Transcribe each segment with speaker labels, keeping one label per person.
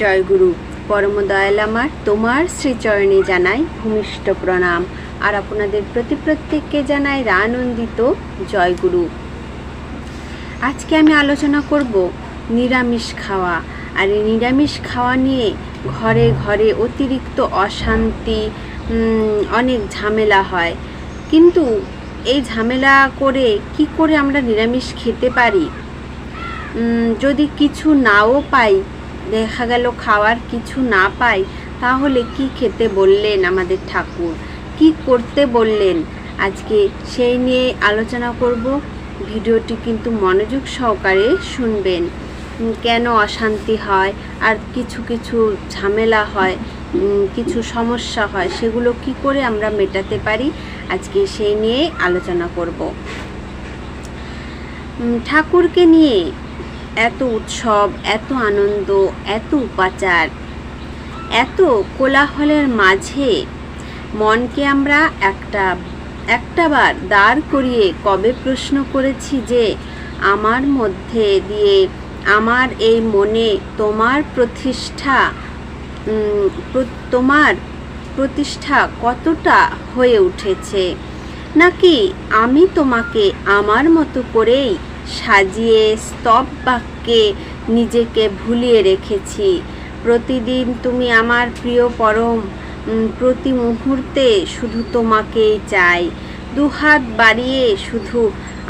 Speaker 1: জয়গুরু পরম দয়াল আমার তোমার শ্রীচরণে জানাই ভূমিষ্ঠ প্রণাম। আর আপনাদের প্রত্যেককে জানাই আনন্দিত জয়গুরু। আজকে আমি আলোচনা করব নিরামিষ খাওয়া। আর এই নিরামিষ খাওয়া নিয়ে ঘরে ঘরে অতিরিক্ত অশান্তি, অনেক ঝামেলা হয়। কিন্তু এই ঝামেলা করে কি করে আমরা নিরামিষ খেতে পারি? যদি কিছু নাও পাই, দেখা গেল খাওয়ার কিছু না পাই, তাহলে কি খেতে বললেন আমাদের ঠাকুর, কি করতে বললেন, আজকে সেই নিয়ে আলোচনা করব। ভিডিওটি কিন্তু মনোযোগ সহকারে শুনবেন। কেন অশান্তি হয় আর কিছু কিছু ঝামেলা হয়, কিছু সমস্যা হয়, সেগুলো কি করে আমরা মেটাতে পারি, আজকে সেই নিয়ে আলোচনা করব। ঠাকুরকে নিয়ে এত উৎসব, এত আনন্দ, এত উপাচার, এত কোলাহলের মাঝে মনকে আমরা একটাবার দাঁড় করিয়ে কবে প্রশ্ন করেছি যে আমার মধ্যে দিয়ে আমার এই মনে তোমার প্রতিষ্ঠা কতটা হয়ে উঠেছে, নাকি আমি তোমাকে আমার মতো করেই সাজিয়ে স্তব বাক্যে নিজেকে ভুলিয়ে রেখেছি। প্রতিদিন তুমি আমার প্রিয় পরম, প্রতি মুহূর্তে শুধু তোমাকেই চাই, দুহাত বাড়িয়ে শুধু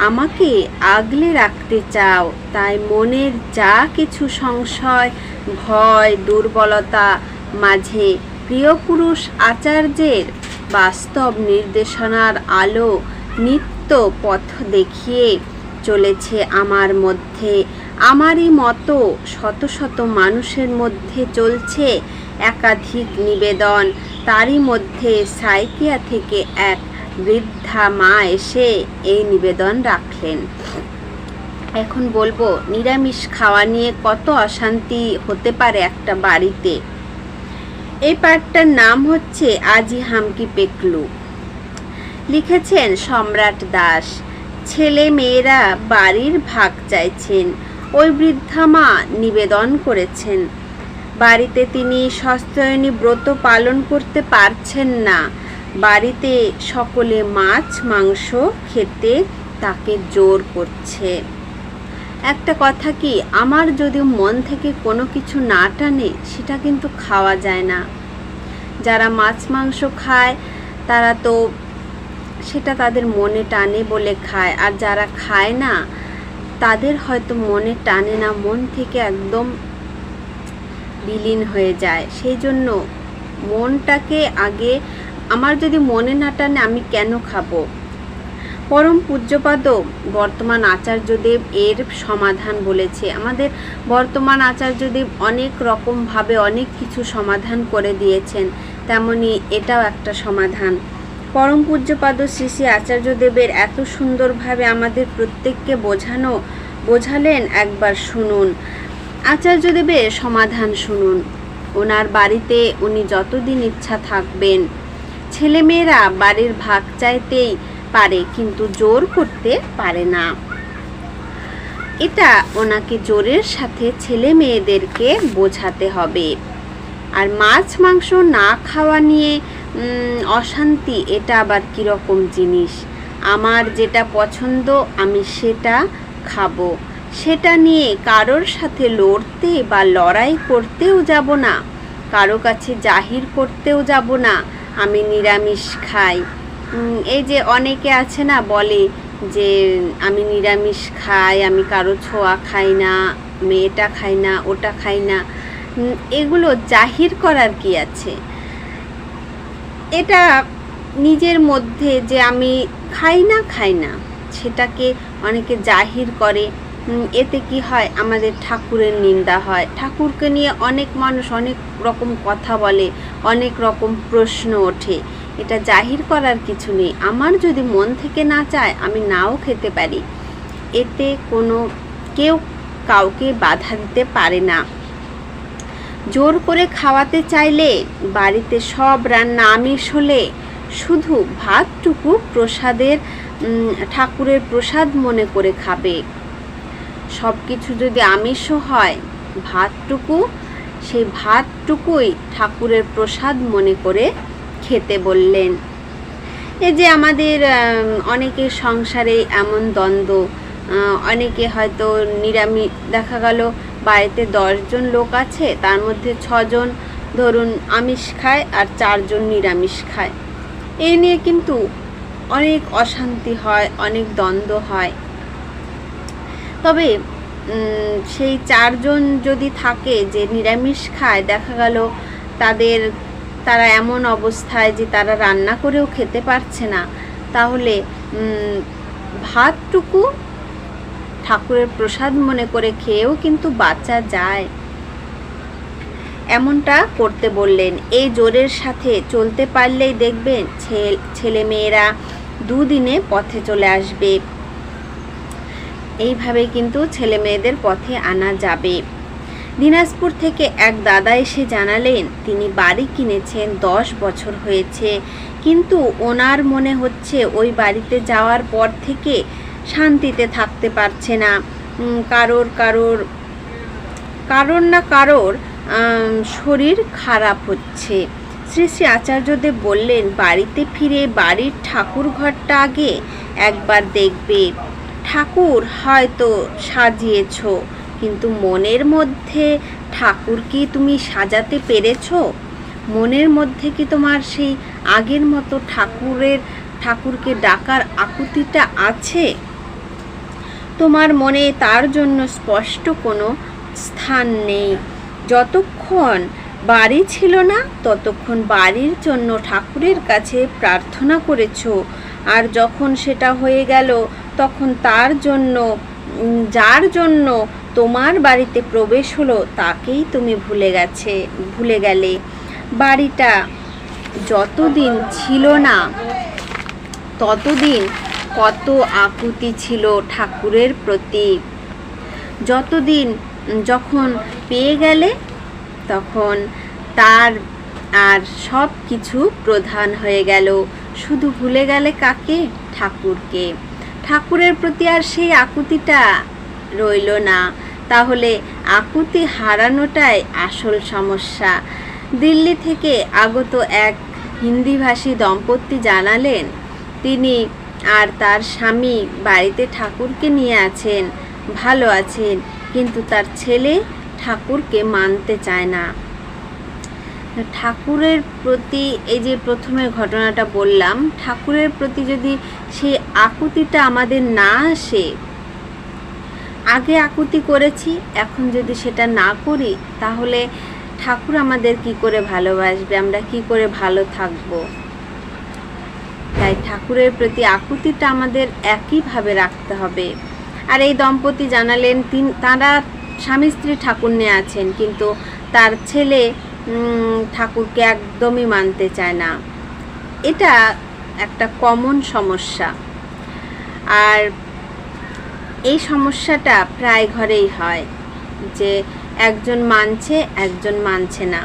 Speaker 1: আমাকে আগলে রাখতে চাও। তাই মনের যা কিছু সংশয়, ভয়, দুর্বলতা মাঝে প্রিয় পুরুষ আচার্যের বাস্তব নির্দেশনার আলো নিত্য পথ দেখিয়ে চলেছে আমার মধ্যে। আমারই মতো শত শত মানুষের মধ্যে চলছে একাধিক নিবেদন। তারই মধ্যে সাইকিয়া থেকে এক বৃদ্ধা মা এসে এই নিবেদন রাখলেন। এখন বলবো নিরামিষ খাওয়া নিয়ে কত অশান্তি হতে পারে একটা বাড়িতে। এই পাঠটার নাম হচ্ছে আজি হামকি পেকলু, লিখেছেন সম্রাট দাস। ছেলে মেয়েরা বাড়ির ভাগ চাইছেন। ওই বৃদ্ধা মা নিবেদন করেছেন, বাড়িতে তিনি সস্তায়নী ব্রত পালন করতে পারছেন না। বাড়িতে সকলে মাছ মাংস খেতে তাকে জোর করছে। একটা কথা কি, আমার যদি মন থেকে কোনো কিছু না টানে, সেটা কিন্তু খাওয়া যায় না। যারা মাছ মাংস খায় তারা তো সেটা তাদের মনে টানে বলে খায়, আর যারা খায় না তাদের হয়তো মনে টানে না, মন থেকে একদম বিলীন হয়ে যায়। সেই জন্য মনটাকে আগে, আমার যদি মনে না টানে আমি কেন খাবো? পরম পূজ্যপাদ বর্তমান আচার্যদেব এর সমাধান বলেছে। আমাদের বর্তমান আচার্যদেব অনেক রকমভাবে অনেক কিছু সমাধান করে দিয়েছেন, তেমনি এটাও একটা সমাধান। পরম পূজ্যপাদ শ্রী শ্রী আচার্যদেবের এত সুন্দরভাবে আমাদের প্রত্যেককে বোঝালেন, একবার শুনুন। আচার্যদেবের সমাধান শুনুন। ওনার বাড়িতে উনি যতদিন ইচ্ছা থাকবেন। ছেলেমেয়েরা বাড়ির ভাগ চাইতেই পারে, কিন্তু জোর করতে পারে না। এটা ওনাকে জোরের সাথে ছেলে মেয়েদেরকে বোঝাতে হবে। আর মাছ মাংস না খাওয়া নিয়ে অশান্তি, এটা আবার কীরকম জিনিস? আমার যেটা পছন্দ আমি সেটা খাবো, সেটা নিয়ে কারোর সাথে লড়তে বা লড়াই করতেও যাব না, কারো কাছে জাহির করতেও যাব না আমি নিরামিষ খাই। এই যে অনেকে আছে না, বলে যে আমি নিরামিষ খাই, আমি কারো ছোঁয়া খাই না, মেয়েটা খাই না, ওটা খাই না। এগুলো জাহির করার কি আছে? এটা নিজের মধ্যে যে আমি খাই না সেটাকে অনেকে জাহির করে। এতে কি হয়? আমাদের ঠাকুরের নিন্দা হয়। ঠাকুরকে নিয়ে অনেক মানুষ অনেক রকম কথা বলে, অনেক রকম প্রশ্ন ওঠে। এটা জাহির করার কিছু নেই। আমার যদি মন থেকে না চায় আমি নাও খেতে পারি, এতে কেউ কাউকে বাধা দিতে পারে না। জোর করে খাওয়াতে চাইলে বাড়িতে সব রান্না আমিষ হলে শুধু ভাতটুকু ঠাকুরের প্রসাদ মনে করে খাবে। সব কিছু যদি আমিষও হয়, ভাতটুকু সেই ভাতটুকুই ঠাকুরের প্রসাদ মনে করে খেতে বললেন। এই যে আমাদের অনেকের সংসারে এমন দ্বন্দ্ব, অনেকে হয়তো নিরামিষ, দেখা গেল বাড়িতে 10 জন লোক আছে, তার মধ্যে 6 জন ধরুন আমিষ খায় আর 4 জন নিরামিষ খায়। এই নিয়ে কিন্তু অনেক অশান্তি হয়, অনেক দ্বন্দ্ব হয়। তবে সেই 4 জন যদি থাকে যে নিরামিষ খায়, দেখা গেল তারা এমন অবস্থায় যে তারা রান্না করেও খেতে পারছে না, তাহলে ভাতটুকু ঠাকুরের প্রসাদ মনে করে খেয়েও কিন্তু বাঁচা যায়, এমনটা করতে বললেন। এই জোরের সাথে চলতে পারলেই দেখবেন ছেলে মেয়েরা 2 দিনে পথে চলে আসবে। এইভাবে কিন্তু ছেলে মেয়েদের পথে আনা যাবে। দিনাজপুর থেকে এক দাদা এসে জানালেন তিনি বাড়ি কিনেছেন, 10 বছর হয়েছে, কিন্তু ওনার মনে হচ্ছে ওই বাড়িতে যাওয়ার পর থেকে শান্তিতে থাকতে পারছে না। কারোর শরীর খারাপ হচ্ছে। শ্রী শ্রী আচার্যদেব বললেন, বাড়িতে ফিরে বাড়ির ঠাকুর ঘরটা আগে একবার দেখবে। ঠাকুর হয়তো সাজিয়েছ, কিন্তু মনের মধ্যে ঠাকুর কি তুমি সাজাতে পেরেছো? মনের মধ্যে কি তোমার সেই আগের মতো ঠাকুরকে ডাকার আকুতিটা আছে? তোমার মনে তার জন্য স্পষ্ট কোনো স্থান নেই। যতক্ষণ বাড়ি ছিল না ততক্ষণ বাড়ির জন্য ঠাকুরের কাছে প্রার্থনা করেছো, আর যখন সেটা হয়ে গেল তখন যার জন্য তোমার বাড়িতে প্রবেশ হলো তাকেই তুমি ভুলে গেলে। বাড়িটা যতদিন ছিল না ততদিন কত আকুতি ছিল ঠাকুরের প্রতি। যখন পেয়ে গেলে তখন তার আর সব কিছু প্রধান হয়ে গেল, শুধু ভুলে গেলে কাকে? ঠাকুরকে। ঠাকুরের প্রতি আর সেই আকুতিটা রইল না। তাহলে আকুতি হারানোটাই আসল সমস্যা। দিল্লি থেকে আগত এক হিন্দিভাষী দম্পতি জানালেন, তিনি আর তার স্বামী বাড়িতে ঠাকুরকে নিয়ে আছেন, ভালো আছেন, কিন্তু তার ছেলে ঠাকুরকে মানতে চায় না। ঠাকুরের প্রতি, এই যে প্রথমে ঘটনাটা বললাম, ঠাকুরের প্রতি যদি সেই আকুতিটা আমাদের না আসে, আগে আকুতি করেছি, এখন যদি সেটা না করি, তাহলে ঠাকুর আমাদের কি করে ভালোবাসবে, আমরা কি করে ভালো থাকব? তাই ঠাকুরের প্রতি আকুতিটা আমাদের একইভাবে রাখতে হবে। আর এই দম্পতি জানালেন তারা স্বামী স্ত্রী ঠাকুর নিয়ে আছেন, কিন্তু তার ছেলে ঠাকুরকে একদমই মানতে চায় না। এটা একটা কমন সমস্যা, আর এই সমস্যাটা প্রায় ঘরেই হয় যে একজন মানছে, একজন মানছে না।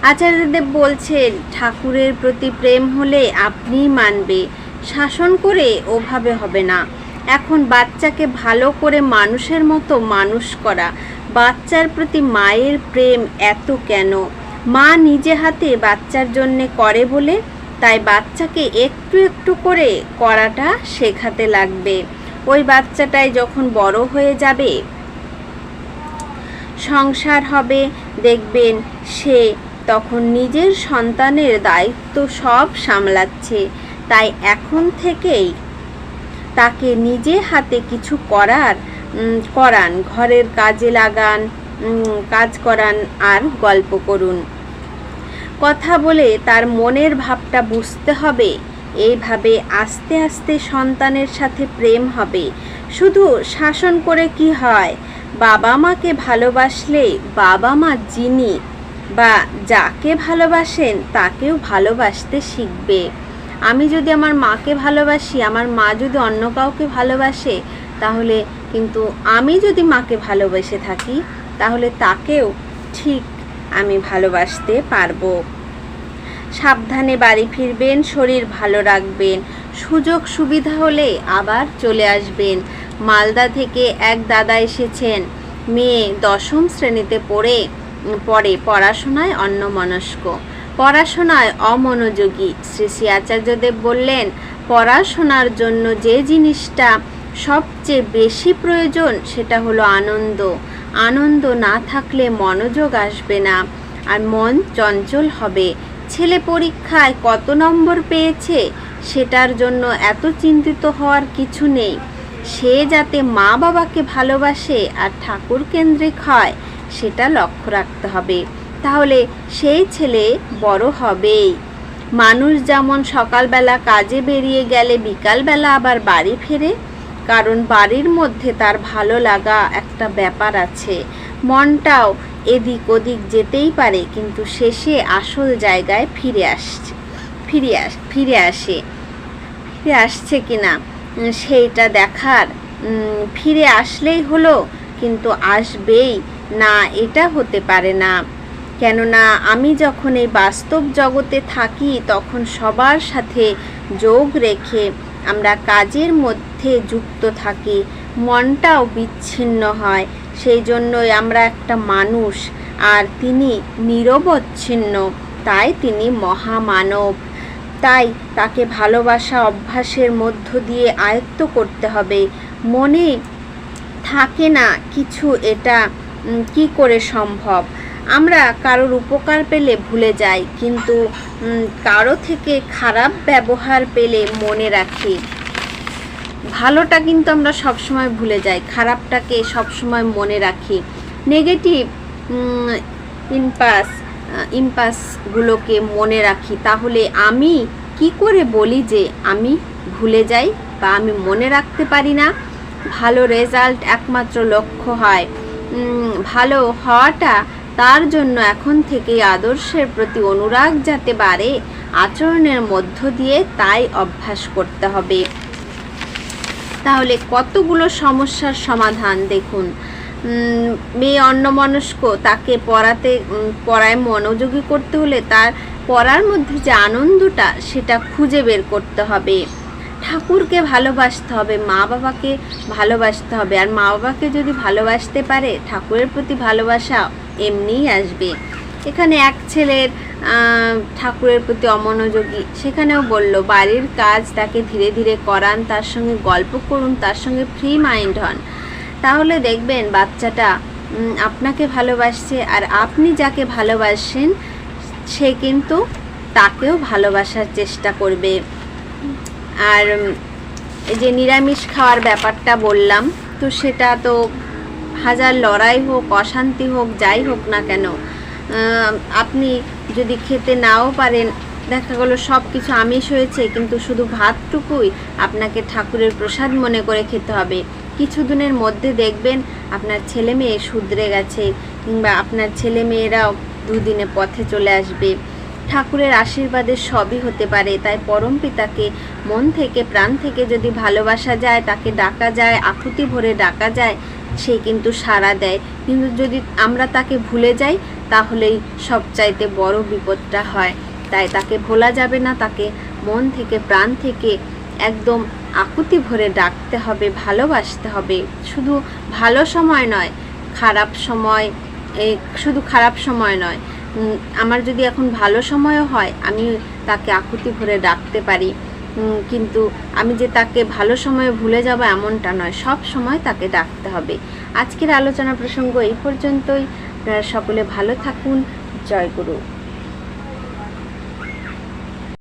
Speaker 1: আচার্যদেব বলছেন, ঠাকুরের প্রতি প্রেম হলে আপনিই মানবে, শাসন করে ওভাবে হবে না। এখন বাচ্চাকে ভালো করে মানুষের মতো মানুষ করা, বাচ্চার প্রতি মায়ের প্রেম এত কেন? মা নিজে হাতে বাচ্চার জন্যে করে বলে, তাই বাচ্চাকে একটু একটু করে করাটা শেখাতে লাগবে। ওই বাচ্চাটাই যখন বড় হয়ে যাবে, সংসার হবে, দেখবেন সে তখন নিজের সন্তানের দায়িত্ব সব সামলাচ্ছে। তাই এখন থেকেই তাকে নিজে হাতে কিছু করান, ঘরের কাজে লাগান, কাজ করান আর গল্প করুন। কথা বলে তার মনের ভাবটা বুঝতে হবে। এইভাবে আস্তে আস্তে সন্তানের সাথে প্রেম হবে। শুধু শাসন করে কি হয়? বাবা মাকে ভালোবাসলে বাবা মা যিনি বা যাকে ভালোবাসেন তাকেও ভালোবাসতে শিখবে। আমি যদি আমার মাকে ভালোবাসি, আমার মা যদি অন্য কাউকে ভালোবাসে, তাহলে কিন্তু আমি যদি মাকে ভালোবেসে থাকি, তাহলে তাকেও ঠিক আমি ভালোবাসতে পারবো। সাবধানে বাড়ি ফিরবেন, শরীর ভালো রাখবেন, সুযোগ সুবিধা হলে আবার চলে আসবেন। মালদা থেকে এক দাদা এসেছেন, মেয়ে 10ম শ্রেণীতে পড়ে পড়ে, পড়াশোনায় অন্যমনস্ক, পড়াশোনায় অমনোযোগী। শ্রী শ্রী আচার্যদেব বললেন, পড়াশোনার জন্য যে জিনিসটা সবচেয়ে বেশি প্রয়োজন সেটা হলো আনন্দ। আনন্দ না থাকলে মনোযোগ আসবে না, আর মন চঞ্চল হবে। ছেলে পরীক্ষায় কত নম্বর পেয়েছে সেটার জন্য এত চিন্তিত হওয়ার কিছু নেই। সে যাতে মা বাবাকে ভালোবাসে আর ঠাকুর কেন্দ্রিক হয় সেটা লক্ষ্য রাখতে হবে, তাহলে সেই ছেলে বড় হবেই। মানুষ যেমন সকালবেলা কাজে বেরিয়ে গেলে বিকালবেলা আবার বাড়ি ফেরে, কারণ বাড়ির মধ্যে তার ভালো লাগা একটা ব্যাপার আছে। মনটাও এদিক ওদিক যেতেই পারে, কিন্তু শেষে আসল জায়গায় ফিরে আসছে কিনা সেইটা দেখার। ফিরে আসলেই হলো, কিন্তু আসবেই না এটা হতে পারে না। কেননা আমি যখন এই বাস্তব জগতে থাকি তখন সবার সাথে যোগ রেখে আমরা কাজের মধ্যে যুক্ত থাকি, মনটাও বিচ্ছিন্ন হয়। সেই জন্যই আমরা একটা মানুষ, আর তিনি নিরবচ্ছিন্ন, তাই তিনি মহামানব। তাই তাকে ভালোবাসা অভ্যাসের মধ্য দিয়ে আয়ত্ত করতে হবে। মনে থাকে না কিছু, এটা কি করে সম্ভব? আমরা কারোর উপকার পেলে ভুলে যাই, কিন্তু কারো থেকে খারাপ ব্যবহার পেলে মনে রাখি। ভালোটা কিন্তু আমরা সবসময় ভুলে যাই, খারাপটাকে সবসময় মনে রাখি। নেগেটিভ ইম্পাসগুলোকে মনে রাখি। তাহলে আমি কি করে বলি যে আমি ভুলে যাই বা আমি মনে রাখতে পারি না? ভালো রেজাল্ট একমাত্র লক্ষ্য হয়। ভালো হওয়াটা তার জন্য এখন থেকে আদর্শের প্রতি অনুরাগ যাতে বাড়ে, আচরণের মধ্য দিয়ে তাই অভ্যাস করতে হবে। তাহলে কতগুলো সমস্যার সমাধান দেখুন। মেয়ে অন্যমনস্ক, তাকে পড়ায় মনোযোগী করতে হলে তার পড়ার মধ্যে যে আনন্দটা সেটা খুঁজে বের করতে হবে। ঠাকুরকে ভালোবাসতে হবে, মা বাবাকে ভালোবাসতে হবে, আর মা বাবাকে যদি ভালোবাসতে পারে ঠাকুরের প্রতি ভালোবাসা এমনিই আসবে। এখানে এক ছেলের ঠাকুরের প্রতি অমনোযোগী, সেখানেও বলল বাড়ির কাজ তাকে ধীরে ধীরে করান, তার সঙ্গে গল্প করুন, তার সঙ্গে ফ্রি মাইন্ড হন, তাহলে দেখবেন বাচ্চাটা আপনাকে ভালোবাসছে, আর আপনি যাকে ভালোবাসেন সে কিন্তু তাকেও ভালোবাসার চেষ্টা করবে। আর এই যে নিরামিষ খাওয়ার ব্যাপারটা বললাম, তো সেটা তো হাজার লড়াই হোক, অশান্তি হোক, যাই হোক না কেন, আপনি যদি খেতে নাও পারেন, দেখা গেলো সব কিছু আমিষ হয়েছে, কিন্তু শুধু ভাতটুকুই আপনাকে ঠাকুরের প্রসাদ মনে করে খেতে হবে। কিছুদিনের মধ্যে দেখবেন আপনার ছেলে মেয়ে শুধরে গেছে, কিংবা আপনার ছেলে মেয়েরাও দুদিনে পথে চলে আসবে। ঠাকুরের আশীর্বাদে সবই হতে পারে। তাই পরম পিতাকে মন থেকে প্রাণ থেকে যদি ভালোবাসা যায়, তাকে ডাকা যায়, আকুতি ভরে ডাকা যায়, সে কিন্তু সাড়া দেয়। কিন্তু যদি আমরা তাকে ভুলে যাই তাহলেই সবচাইতে বড় বিপদটা হয়। তাই তাকে ভোলা যাবে না, তাকে মন থেকে প্রাণ থেকে একদম আকুতি ভরে ডাকতে হবে, ভালোবাসতে হবে। শুধু ভালো সময় নয়, শুধু খারাপ সময় নয়, আমার যদি এখন ভালো সময়ও হয় আমি তাকে আকুতি ভরে ডাকতে পারি, কিন্তু আমি যে তাকে ভালো সময়ে ভুলে যাব এমনটা নয়, সব সময় তাকে ডাকতে হবে। আজকের আলোচনা প্রসঙ্গ এই পর্যন্তই। আপনারা সকলে ভালো থাকুন। জয় গুরু।